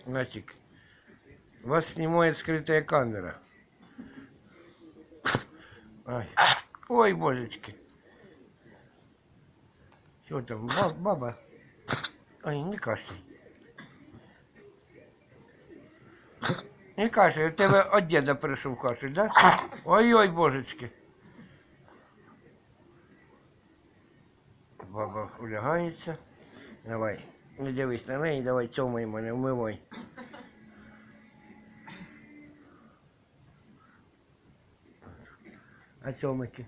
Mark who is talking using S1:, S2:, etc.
S1: Настик, вас снимает скрытая камера. Ой, ой, божечки. Что там, баба? Ой, не кашляй. Не кашляй, у тебе от деда прийшов кашель, да? Ой-ой, божечки. Баба улягається. Давай, не дивись на неї, давай цьомай мене, вмивай. А цьомики?